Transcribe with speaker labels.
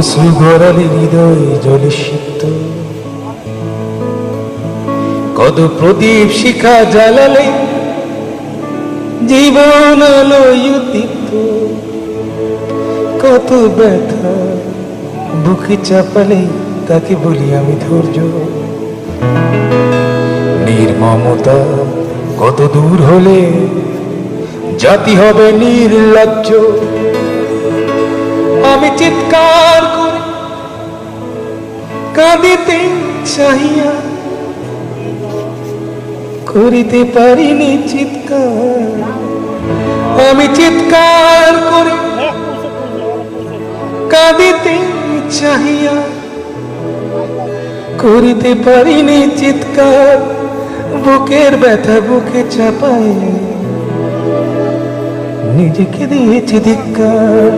Speaker 1: অশ্রু গড়ালে হৃদয় জলে সিক্ত, কত প্রদীপ শিখা জ্বালালে জীবন আলোয় দীপ্ত, কত ব্যথা বুকে চাপালে তাকে বলি আমি ধৈর্য। নির্মমতা কত দূর হলে জাতি হবে নির্লজ্জ। আমি চিৎকার করে কাঁদিতে চাহিয়া করিতে পারিনি চিৎকার। আমি চিৎকার করে কাঁদিতে চাহিয়া করিতে পারিনি চিৎকার। বুকের ব্যথা বুকে চাপায় নিজেকে দিয়েছি ধিক্কার।